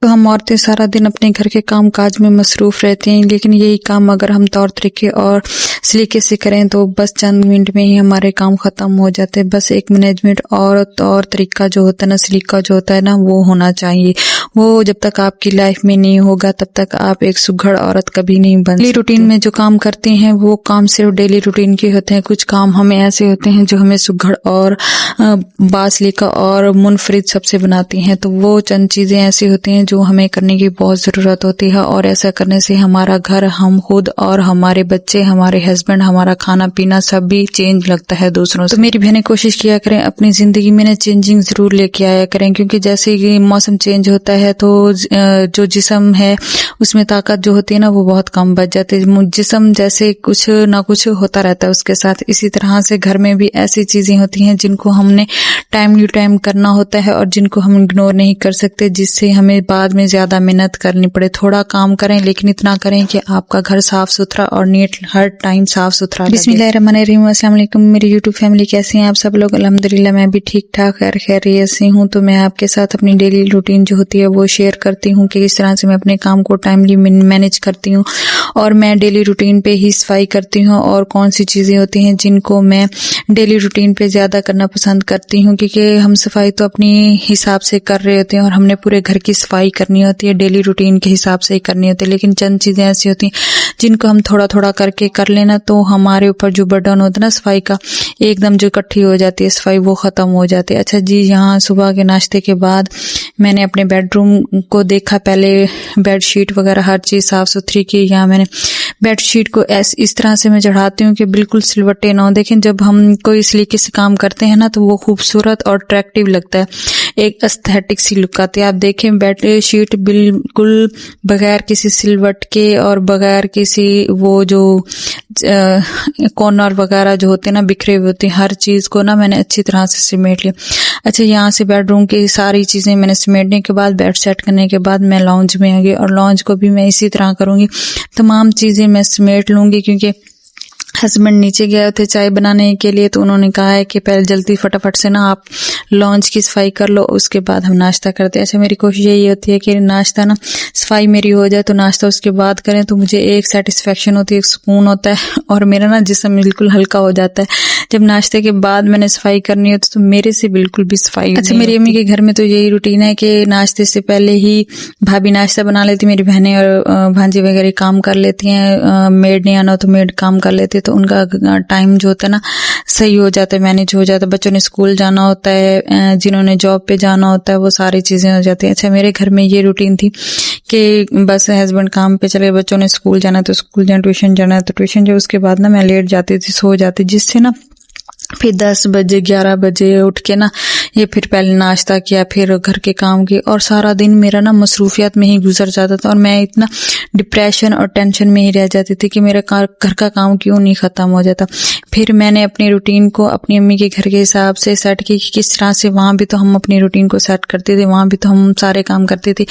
تو ہم عورتیں سارا دن اپنے گھر کے کام کاج میں مصروف رہتے ہیں، لیکن یہی کام اگر ہم طور طریقے اور سلیقے سے کریں تو بس چند منٹ میں ہی ہمارے کام ختم ہو جاتے ہیں۔ بس ایک مینجمنٹ اور طور طریقہ جو ہوتا ہے نا، سلیقہ جو ہوتا ہے نا، وہ ہونا چاہیے۔ وہ جب تک آپ کی لائف میں نہیں ہوگا تب تک آپ ایک سگھڑ عورت کبھی نہیں بن سکتے۔ ڈیلی روٹین میں جو کام کرتے ہیں وہ کام صرف ڈیلی روٹین کے ہوتے ہیں۔ کچھ کام ہمیں ایسے ہوتے ہیں جو ہمیں سگھڑ اور باسلیقہ اور منفرد سب سے بناتی ہیں، تو وہ چند چیزیں ایسی ہوتی ہیں جو ہمیں کرنے کی بہت ضرورت ہوتی ہے، اور ایسا کرنے سے ہمارا گھر، ہم خود اور ہمارے بچے، ہمارے ہسبینڈ، ہمارا کھانا پینا سب بھی چینج لگتا ہے دوسروں سے۔ تو میری بہنیں کوشش کیا کریں اپنی زندگی میں نا چینجنگ ضرور لے کے آیا کریں، کیونکہ جیسے کہ موسم چینج ہوتا ہے تو جو جسم ہے اس میں طاقت جو ہوتی ہے نا وہ بہت کم بچ جاتی ہے۔ جسم جیسے کچھ نہ کچھ ہوتا رہتا ہے اس کے ساتھ، اسی طرح سے گھر میں بھی ایسی چیزیں ہوتی ہیں جن کو ہم نے ٹائم کرنا ہوتا ہے اور جن کو ہم اگنور نہیں کر سکتے، جس سے ہمیں بعد میں زیادہ محنت کرنی پڑے۔ تھوڑا کام کریں لیکن اتنا کریں کہ آپ کا گھر صاف ستھرا اور نیٹ ہر ٹائم صاف ستھرا رہے۔ بسم اللہ الرحمن الرحیم، السلام علیکم میری یوٹیوب فیملی، کیسے ہیں آپ سب لوگ؟ الحمدللہ میں بھی ٹھیک ٹھاک خیریت سے ہوں۔ تو میں آپ کے ساتھ اپنی ڈیلی روٹین جو ہوتی ہے وہ شیئر کرتی ہوں کہ اس طرح سے میں اپنے کام کو ٹائملی مینیج کرتی ہوں، اور میں ڈیلی روٹین پہ ہی صفائی کرتی ہوں، اور کون سی چیزیں ہوتی ہیں جن کو میں ڈیلی روٹین پہ زیادہ کرنا پسند کرتی ہوں، کیونکہ ہم صفائی تو اپنی حساب سے کر رہے ہوتے ہیں اور ہم نے پورے گھر کی صفائی کرنی ہوتی ہے، ڈیلی روٹین کے حساب سے ہی کرنی ہوتی ہے، لیکن چند چیزیں ایسی ہوتی ہیں جن کو ہم تھوڑا تھوڑا کر کے کر لینا تو ہمارے اوپر جو برڈن ہوتا ہے نا صفائی کا، ایک دم جو اکٹھی ہو جاتی ہے صفائی وہ ختم ہو جاتی ہے۔ اچھا جی، یہاں صبح کے ناشتے کے بعد میں نے اپنے بیڈ روم کو دیکھا، پہلے بیڈ شیٹ وغیرہ ہر چیز صاف ستھری کی۔ یہاں میں نے بیڈ شیٹ کو اس طرح سے میں چڑھاتی ہوں کہ بالکل سلوٹے نہ ہو۔ دیکھیں جب ہم کوئی اس طریقے سے کام کرتے ہیں نا تو وہ خوبصورت اور اٹریکٹیو لگتا ہے، ایک ایستھیٹک سی لک آتی ہے۔ آپ دیکھیں بیڈ شیٹ بالکل بغیر کسی سلوٹ کے اور بغیر کسی وہ جو کارنر وغیرہ جو ہوتے ہیں نا بکھرے ہوئے ہوتے ہیں، ہر چیز کو نا میں نے اچھی طرح سے سمیٹ لیا۔ اچھا یہاں سے بیڈ روم کی ساری چیزیں میں نے سمیٹنے کے بعد بیڈ سیٹ کرنے کے بعد میں لاؤنج میں آ گئی، اور لاؤنج کو بھی میں اسی طرح کروں گی، تمام چیزیں میں سمیٹ لوں گی، کیونکہ ہسبینڈ نیچے گئے تھے چائے بنانے کے لیے تو انہوں نے کہا ہے کہ پہلے جلدی فٹافٹ سے نا آپ لانچ کی صفائی کر لو، اس کے بعد ہم ناشتہ کرتے ہیں۔ اچھا میری کوشش یہی ہوتی ہے کہ ناشتہ نا صفائی میری ہو جائے تو ناشتہ اس کے بعد کریں تو مجھے ایک سیٹسفیکشن ہوتی ہے، ایک سکون ہوتا ہے، اور میرا نا جسم بالکل ہلکا ہو جاتا ہے۔ جب ناشتے کے بعد میں نے صفائی کرنی ہوتی تو میرے سے بالکل بھی صفائی اچھا میری امی کے گھر میں تو یہی روٹین ہے کہ ناشتے سے پہلے ہی بھابھی ناشتہ بنا لیتی، میری بہنیں اور بھانجی وغیرہ کام کر لیتی ہیں، میڈ نہیں آنا تو میڈ کام کر لیتی ہے، تو ان کا ٹائم جو ہوتا ہے نا صحیح ہو جاتا ہے، مینج ہو جاتا ہے۔ بچوں نے اسکول جانا ہوتا ہے، جنہوں نے جاب پہ جانا ہوتا ہے وہ ساری چیزیں ہو جاتی ہیں۔ اچھا میرے گھر میں یہ روٹین تھی کہ بس ہسبینڈ کام پہ چلے، بچوں نے اسکول جانا تو اسکول جانا، ٹیوشن جانا تو ٹیوشن جانا، اس کے بعد نا میں لیٹ جاتی تھی، سو جاتی، جس سے نا پھر 10 بجے 11 بجے اٹھ کے نا یہ پھر پہلے ناشتہ کیا، پھر گھر کے کام کیے، اور سارا دن میرا نا مصروفیات میں ہی گزر جاتا تھا، اور میں اتنا ڈپریشن اور ٹینشن میں ہی رہ جاتی تھی کہ میرا گھر کا کام کیوں نہیں ختم ہو جاتا۔ پھر میں نے اپنی روٹین کو اپنی امی کے گھر کے حساب سے سیٹ کی کہ کس طرح سے وہاں بھی تو ہم اپنی روٹین کو سیٹ کرتے تھے، وہاں بھی تو ہم سارے کام کرتے تھے۔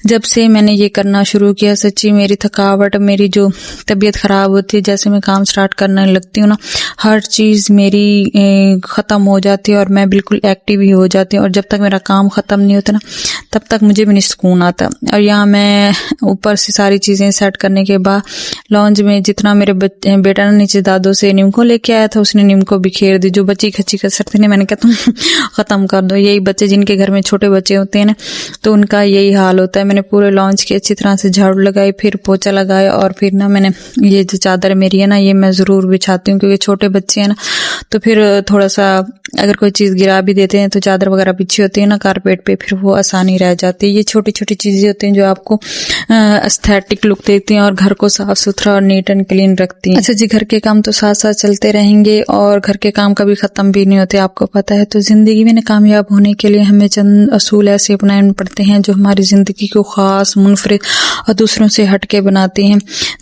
جب سے میں نے یہ کرنا شروع کیا سچی میری تھکاوٹ، میری جو طبیعت خراب ہوتی ہے، جیسے میں کام سٹارٹ کرنے لگتی ہوں نا ہر چیز میری ختم ہو جاتی ہے اور میں بالکل ایکٹیو ہی ہو جاتی ہوں، اور جب تک میرا کام ختم نہیں ہوتا نا تب تک مجھے بھی نہیں سکون آتا۔ اور یہاں میں اوپر سے ساری چیزیں سیٹ کرنے کے بعد لانچ میں جتنا میرے بیٹا نے نیچے دادوں سے نیمکو لے کے آیا تھا اس نے نیمکو بکھیر دی، جو بچی کھچی کسر تھی میں نے کہا تم ختم کر دو۔ یہی بچے جن کے گھر میں چھوٹے بچے ہوتے ہیں نا تو ان کا یہی حال ہوتا ہے۔ میں نے پورے لانچ کی اچھی طرح سے جھاڑو لگائی، پھر پوچھا لگایا، اور پھر نا میں نے یہ جو چادر میری ہے نا یہ میں ضرور بچھاتی ہوں، کیونکہ چھوٹے بچے ہیں نا تو پھر تھوڑا سا اگر کوئی چیز گرا بھی دیتے ہیں تو چادر وغیرہ بچھی ہوتی ہے نا کارپیٹ پہ، پھر وہ آسانی رہ جاتی ہے۔ یہ چھوٹی چھوٹی چیزیں ہوتی ہیں جو آپ کو ایستھیٹک لک دیتی ہیں اور گھر کو صاف ستھرا اور نیٹ اینڈ کلین رکھتی ہیں۔ اچھا جی، گھر کے کام تو ساتھ ساتھ چلتے رہیں گے اور گھر کے کام کبھی ختم بھی نہیں ہوتے، آپ کو پتہ ہے۔ تو زندگی میں کامیاب ہونے کے لیے ہمیں چند اصول ایسے اپنانے پڑتے ہیں جو ہماری زندگی کو خاص، منفرد اور دوسروں سے ہٹ کے بناتے ہیں۔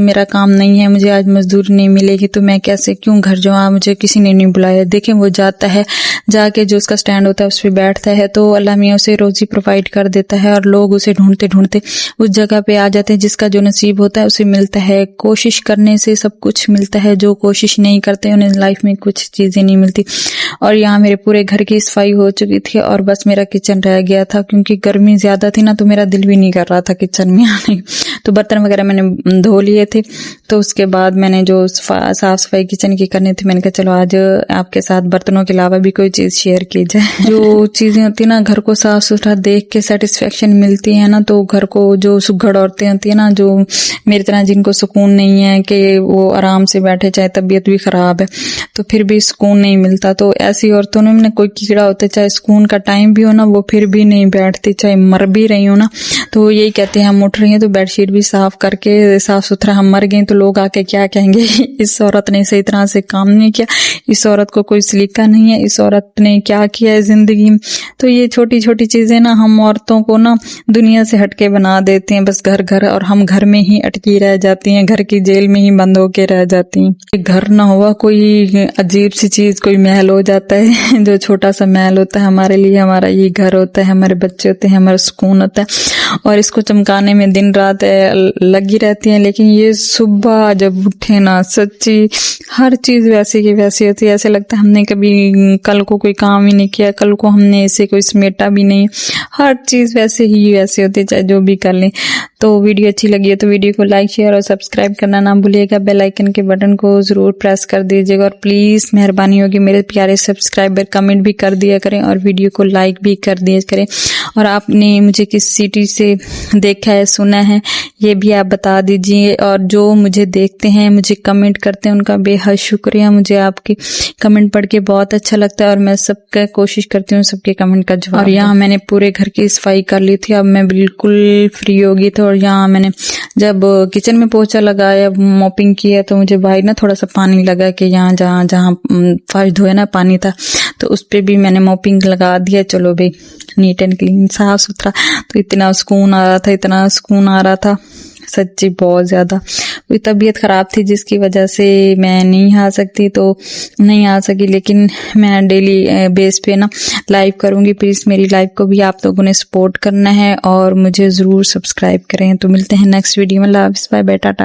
میرا کام نہیں ہے, مجھے آج مزدوری نہیں ملے گی تو میں کیسے کیوں گھر جاؤں, مجھے کسی نے نہیں بلایا. دیکھیں وہ جاتا ہے, جا کے جو اس کا سٹینڈ ہوتا ہے اس پہ بیٹھتا ہے تو اللہ میاں اسے روزی پرووائڈ کر دیتا ہے, اور لوگ اسے ڈھونڈتے ڈھونڈتے اس جگہ پہ آ جاتے ہیں. جس کا جو نصیب ہوتا ہے اسے ملتا ہے. کوشش کرنے سے سب کچھ ملتا ہے, جو کوشش نہیں کرتے انہیں لائف میں کچھ چیزیں نہیں ملتی. اور یہاں میرے پورے گھر کی صفائی ہو چکی تھی اور بس میرا کچن رہ گیا تھا, کیونکہ گرمی زیادہ تھی نا تو میرا دل بھی نہیں کر رہا تھا کچن میں آنے. تو برتن وغیرہ میں نے دھو لیے تھے, تو اس کے بعد میں نے جو صاف صفائی کچن کی کرنی تھی میں نے کہا چلو آج آپ کے ساتھ برتنوں کے علاوہ بھی کوئی چیز شیئر کی جائے. جو چیزیں ہوتی ہیں نا گھر کو صاف ستھرا دیکھ کے سیٹسفیکشن ملتی ہے نا, تو گھر کو جو سگڑ عورتیں ہوتی ہیں نا جو میری طرح جن کو سکون نہیں ہے کہ وہ آرام سے بیٹھے, چاہے طبیعت بھی خراب ہے تو پھر بھی سکون نہیں ملتا, تو ایسی عورتوں نے کوئی کیڑا ہوتا ہے چاہے سکون کا ٹائم بھی ہو نا وہ پھر بھی نہیں بیٹھتی, چاہے مر بھی رہی ہو نا تو وہ یہی کہتے ہیں ہم اٹھ رہی ہیں تو بیڈ شیٹ بھی صاف کر کے صاف ستھرا ہم مر گئے تو لوگ آ کے کیا کہیں گے, اس عورت نے صحیح طرح سے کام نہیں کیا, اس عورت کو کوئی سلیقہ نہیں ہے, اس عورت نے کیا کیا ہے زندگی میں. تو یہ چھوٹی چھوٹی چیزیں نا ہم عورتوں کو نا دنیا سے ہٹ کے بنا دیتے ہیں, بس گھر گھر, اور ہم گھر میں ہی اٹکی رہ جاتی ہیں, گھر کی جیل میں ہی بند ہو کے رہ جاتی ہیں. گھر نہ ہوا کوئی عجیب سی چیز, کوئی محل ہو جاتا ہے, جو چھوٹا سا محل ہوتا ہے ہمارے لیے ہمارا یہ گھر ہوتا ہے, ہمارے بچے ہوتے ہیں, ہمارا سکون ہوتا ہے, اور اس کو چمکانے میں دن رات لگی رہتی ہیں. لیکن یہ صبح جب اٹھے نا سچی ہر چیز ویسی کی ویسی ہوتی ہے, ایسے لگتا ہے ہم نے کبھی کل کو کوئی کام ہی نہیں کیا, کل کو ہم نے اسے کوئی سمیٹا بھی نہیں, ہر چیز ویسے ہی ویسے ہوتی ہے چاہے جو بھی کر لیں. تو ویڈیو اچھی لگی ہے تو ویڈیو کو لائک شیئر اور سبسکرائب کرنا نہ بھولیے گا, بیل آئیکن کے بٹن کو ضرور پریس کر دیجیے گا, اور پلیز مہربانی ہوگی میرے پیارے سبسکرائبر کمنٹ بھی کر دیا کریں اور ویڈیو کو لائک بھی کر دیا کریں. اور آپ نے مجھے کس سٹی سے دیکھا ہے سنا ہے یہ بھی آپ بتا دیجیے, اور جو مجھے دیکھتے ہیں مجھے کمنٹ کرتے ہیں ان کا بے حد شکریہ, مجھے آپ کی کمنٹ پڑھ کے بہت اچھا لگتا ہے اور میں سب کا کوشش کرتی ہوں سب کے کمنٹ کا جواب. اور یہاں میں نے پورے گھر کی صفائی کر لی تھی, اب میں بالکل فری ہو گئی تھی. اور یہاں میں نے جب کچن میں پوچھا لگایا موپنگ کیا تو مجھے باہر نا تھوڑا سا پانی لگا کہ یہاں جہاں فرش دھوئے نا پانی تھا تو اس پہ بھی میں نے موپنگ لگا دیا. چلو بھائی نیٹ اینڈ کلین صاف ستھرا, تو اتنا سکون آ رہا تھا سچی بہت زیادہ. کوئی طبیعت خراب تھی جس کی وجہ سے میں نہیں آ سکی, لیکن میں ڈیلی بیس پہ نا لائیو کروں گی. پلیز میری لائیو کو بھی آپ لوگوں نے سپورٹ کرنا ہے اور مجھے ضرور سبسکرائب کریں. تو ملتے ہیں نیکسٹ ویڈیو میں, اللہ حافظ, بائے بائے, ٹاٹا.